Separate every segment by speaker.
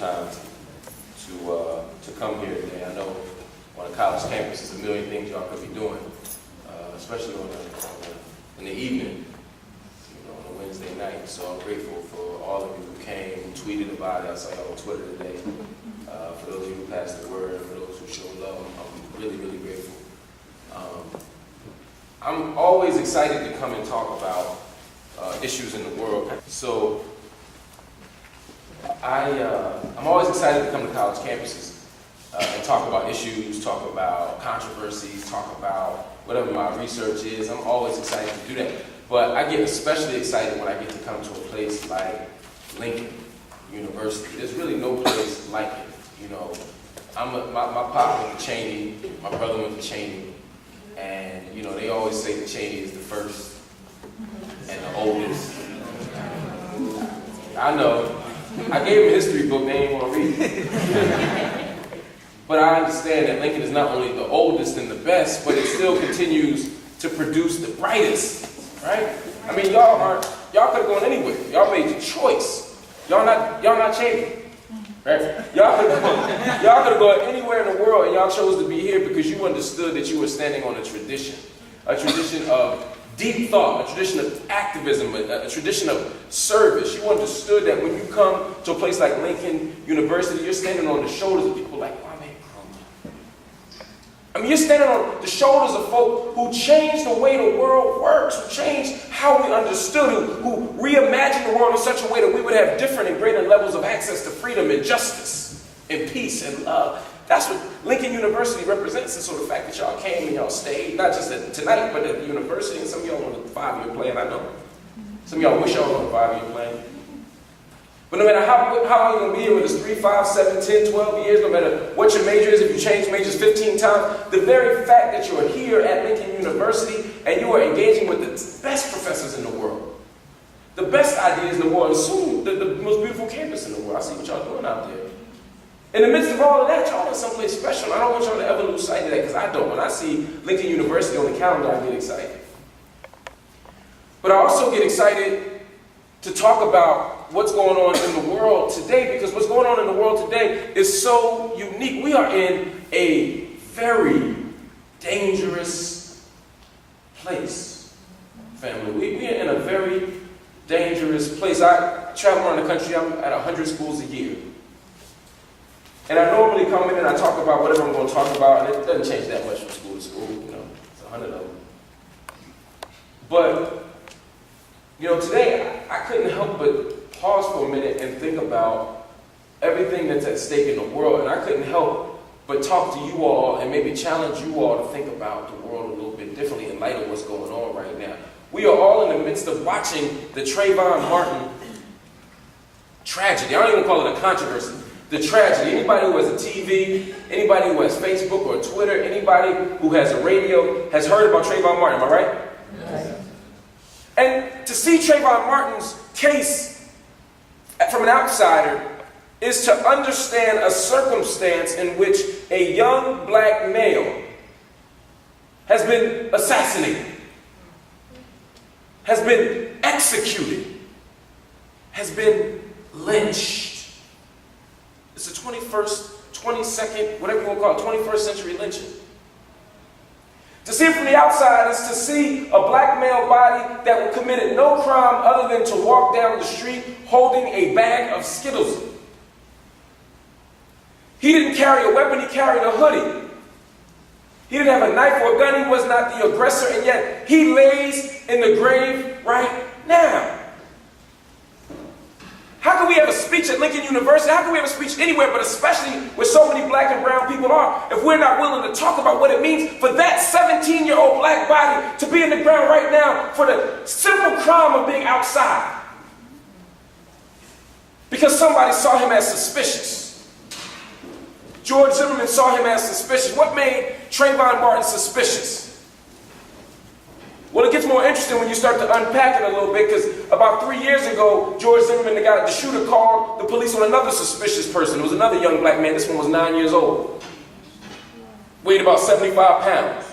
Speaker 1: time to come here today. I know on a college campus there's a million things y'all could be doing, especially in the evening, on a Wednesday night. So I'm grateful for all of you who came, who tweeted about it. I saw y'all on Twitter today. For those of you who passed the word, for those who showed love, I'm really, really grateful. I'm always excited to come and talk about issues in the world. So I'm always excited to come to college campuses and talk about issues, talk about controversies, talk about whatever my research is. I'm always excited to do that. But I get especially excited when I get to come to a place like Lincoln University. There's really no place like it. You know, my pop went to Cheney, my brother went to Cheney, and you know they always say that Cheney is the first and the oldest. I know. I gave him a history book, they ain't want to read it. But I understand that Lincoln is not only the oldest and the best, but it still continues to produce the brightest, right? I mean, y'all could have gone anywhere. Y'all made your choice. Y'all not Cheney. Right? Y'all could have gone anywhere in the world and y'all chose to be here because you understood that you were standing on a tradition of deep thought, a tradition of activism, a tradition of service. You understood that when you come to a place like Lincoln University, you're standing on the shoulders of people like Kwame Nkrumah. I mean, you're standing on the shoulders of folk who changed the way the world works, who changed how we understood, who reimagined the world in such a way that we would have different and greater levels of access to freedom and justice and peace and love. That's what Lincoln University represents, and so the fact that y'all came and y'all stayed, not just tonight, but at the university, and some of y'all on a 5-year plan, I know. Some of y'all wish y'all on a 5-year plan. But no matter how long you're going to be here, whether it's 3, 5, 7, 10, 12 years, no matter what your major is, if you change majors 15 times, the very fact that you're here at Lincoln University and you are engaging with the best professors in the world, the best ideas in the world, and soon the most beautiful campus in the world. I see what y'all doing out there. In the midst of all of that, y'all are someplace special. I don't want y'all to ever lose sight of that, because I don't. When I see Lincoln University on the calendar, I get excited. But I also get excited to talk about what's going on in the world today, because what's going on in the world today is so unique. We are in a very dangerous place, family. We are in a very dangerous place. I travel around the country. I'm at 100 schools a year. And I normally come in and I talk about whatever I'm going to talk about, and it doesn't change that much from school to school, you know, it's 100 of them. But, you know, today I couldn't help but pause for a minute and think about everything that's at stake in the world, and I couldn't help but talk to you all and maybe challenge you all to think about the world a little bit differently in light of what's going on right now. We are all in the midst of watching the Trayvon Martin tragedy. I don't even call it a controversy. The tragedy. Anybody who has a TV, anybody who has Facebook or Twitter, anybody who has a radio has heard about Trayvon Martin, am I right? Yes. And to see Trayvon Martin's case from an outsider is to understand a circumstance in which a young black male has been assassinated, has been executed, has been lynched. It's the 21st, 22nd, whatever you want to call it, 21st century lynching. To see it from the outside is to see a black male body that committed no crime other than to walk down the street holding a bag of Skittles. He didn't carry a weapon, he carried a hoodie. He didn't have a knife or a gun, he was not the aggressor, and yet he lays in the grave right now. How can we have a speech at Lincoln University? How can we have a speech anywhere, but especially where so many black and brown people are, if we're not willing to talk about what it means for that 17-year-old black body to be in the ground right now for the simple crime of being outside? Because somebody saw him as suspicious. George Zimmerman saw him as suspicious. What made Trayvon Martin suspicious? Well, it gets more interesting when you start to unpack it a little bit, because about 3 years ago, George Zimmerman, the shooter, called the police on another suspicious person. It was another young black man. This one was 9 years old. Weighed about 75 pounds.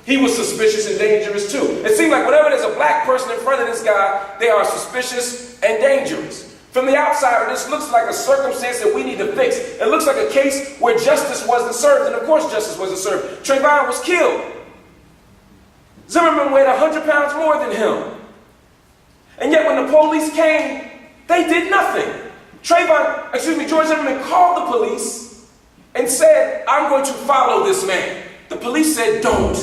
Speaker 1: He was suspicious and dangerous too. It seemed like whenever there's a black person in front of this guy, they are suspicious and dangerous. From the outsider, this looks like a circumstance that we need to fix. It looks like a case where justice wasn't served, and of course justice wasn't served. Trayvon was killed. Zimmerman weighed 100 pounds more than him. And yet when the police came, they did nothing. George Zimmerman called the police and said, I'm going to follow this man. The police said, don't.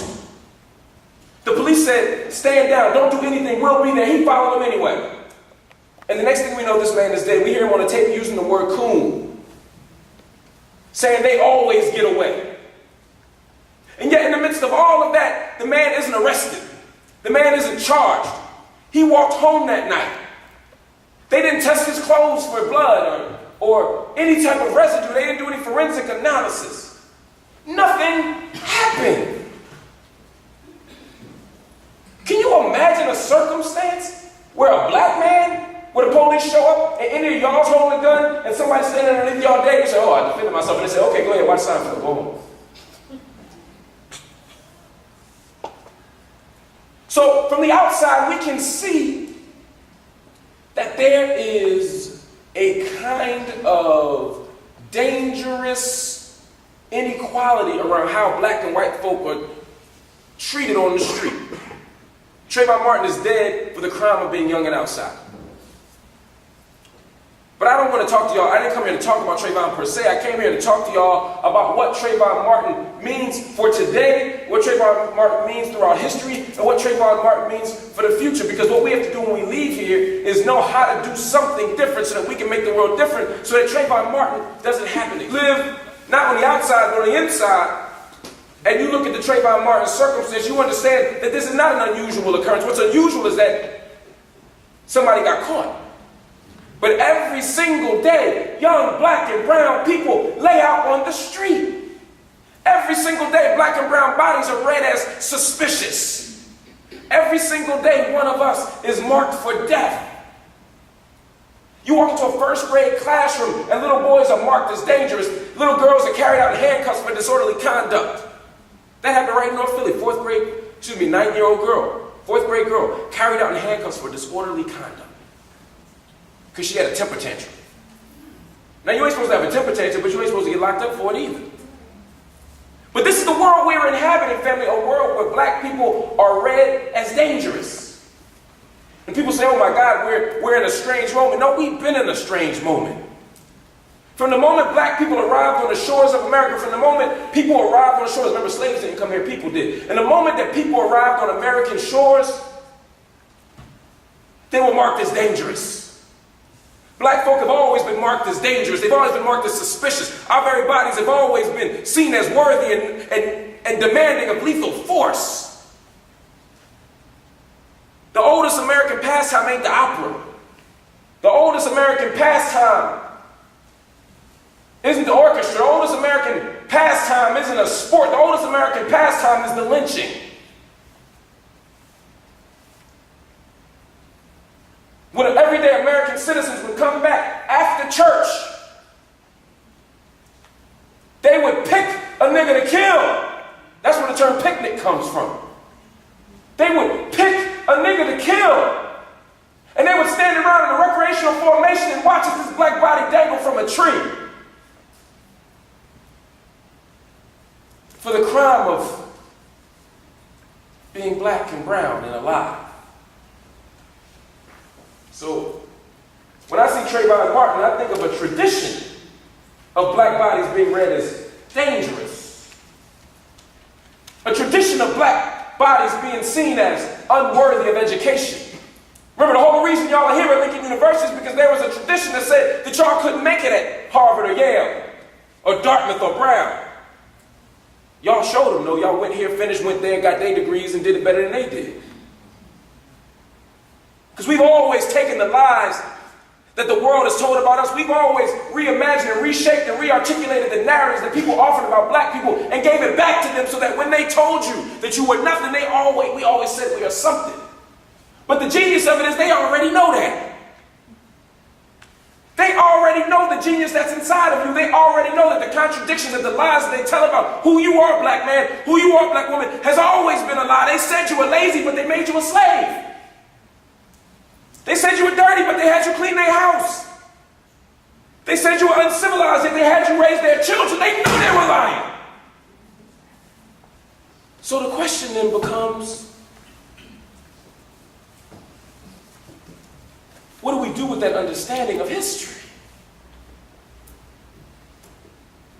Speaker 1: The police said, stand down, don't do anything, we'll be there. He followed them anyway. And the next thing we know, this man is dead. We hear him on the tape using the word coon, saying they always get away. And yet in the midst of all of that, the man isn't arrested. The man isn't charged. He walked home that night. They didn't test his clothes for blood or any type of residue. They didn't do any forensic analysis. Nothing happened. Can you imagine a circumstance where a black man, where the police show up and any of y'all's holding a gun and somebody standing underneath y'all dead, you say, oh, I defended myself. And they say, okay, go ahead, watch Seinfeld, go home. So from the outside, we can see that there is a kind of dangerous inequality around how black and white folk are treated on the street. Trayvon Martin is dead for the crime of being young and outside. But I don't want to talk to y'all. I didn't come here to talk about Trayvon per se. I came here to talk to y'all about what Trayvon Martin means for today, what Trayvon Martin means throughout history, and what Trayvon Martin means for the future. Because what we have to do when we leave here is know how to do something different so that we can make the world different, so that Trayvon Martin doesn't happen to live not on the outside but on the inside. And you look at the Trayvon Martin circumstance, you understand that this is not an unusual occurrence. What's unusual is that somebody got caught. But every single day, young black and brown people lay out on the street. Every single day, black and brown bodies are read as suspicious. Every single day, one of us is marked for death. You walk into a first grade classroom and little boys are marked as dangerous. Little girls are carried out in handcuffs for disorderly conduct. That happened right in North Philly. 9-year-old girl, 4th grade girl, carried out in handcuffs for disorderly conduct. Because she had a temper tantrum. Now, you ain't supposed to have a temper tantrum, but you ain't supposed to get locked up for it either. But this is the world we're inhabiting, family, a world where black people are read as dangerous. And people say, oh my God, we're in a strange moment. No, we've been in a strange moment. From the moment black people arrived on the shores of America, from the moment people arrived on the shores, remember slaves didn't come here, people did. And the moment that people arrived on American shores, they were marked as dangerous. Black folk have always been marked as dangerous. They've always been marked as suspicious. Our very bodies have always been seen as worthy and demanding of lethal force. The oldest American pastime ain't the opera. The oldest American pastime isn't the orchestra. The oldest American pastime isn't a sport. The oldest American pastime is the lynching. When everyday American citizens would come back after church, they would pick a nigga to kill. That's where the term picnic comes from. They would pick a nigga to kill. And they would stand around in a recreational formation and watch this black body dangle from a tree. For the crime of being black and brown and alive. So, when I see Trayvon Martin, I think of a tradition of black bodies being read as dangerous. A tradition of black bodies being seen as unworthy of education. Remember, the whole reason y'all are here at Lincoln University is because there was a tradition that said that y'all couldn't make it at Harvard or Yale or Dartmouth or Brown. Y'all showed them, though. Y'all went here, finished, went there, got their degrees, and did it better than they did. Because we've always taken the lies that the world has told about us. We've always reimagined and reshaped and rearticulated the narratives that people offered about black people and gave it back to them so that when they told you that you were nothing, we always said we are something. But the genius of it is they already know that. They already know the genius that's inside of you. They already know that the contradictions and the lies that they tell about who you are, black man, who you are, black woman, has always been a lie. They said you were lazy, but they made you a slave. They said you were dirty, but they had you clean their house. They said you were uncivilized, yet they had you raise their children. They knew they were lying. So the question then becomes, what do we do with that understanding of history?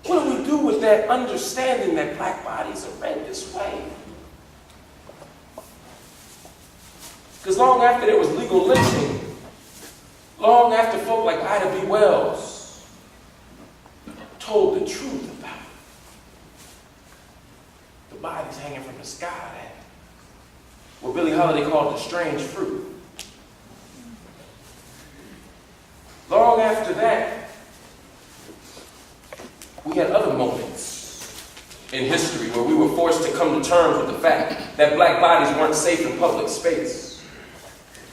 Speaker 1: What do we do with that understanding that black bodies are read this way? Because long after there was legal lynching, long after folk like Ida B. Wells told the truth about the bodies hanging from the sky, what Billie Holiday called the strange fruit. Long after that, we had other moments in history where we were forced to come to terms with the fact that black bodies weren't safe in public space.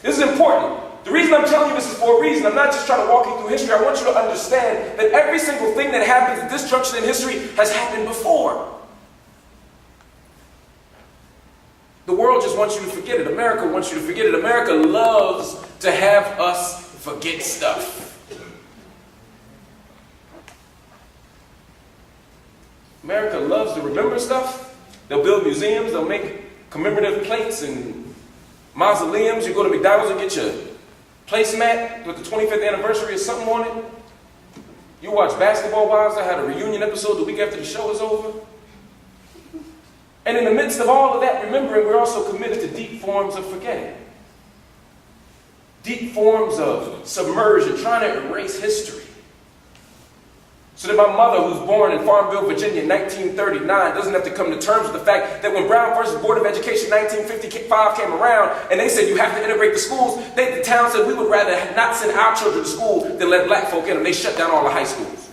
Speaker 1: This is important. The reason I'm telling you this is for a reason. I'm not just trying to walk you through history. I want you to understand that every single thing that happens at this junction in history has happened before. The world just wants you to forget it. America wants you to forget it. America loves to have us forget stuff. America loves to remember stuff. They'll build museums. They'll make commemorative plates and mausoleums. You go to McDonald's and get your placemat with the 25th anniversary or something on it. You watch Basketball Wives. I had a reunion episode the week after the show was over. And in the midst of all of that remembering, we're also committed to deep forms of forgetting. Deep forms of submersion, trying to erase history. So that my mother, who's born in Farmville, Virginia in 1939, doesn't have to come to terms with the fact that when Brown versus Board of Education 1955 came around and they said you have to integrate the schools, the town said we would rather not send our children to school than let black folk in them. They shut down all the high schools.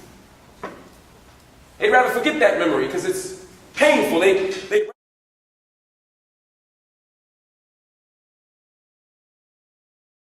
Speaker 1: They'd rather forget that memory because it's painful. They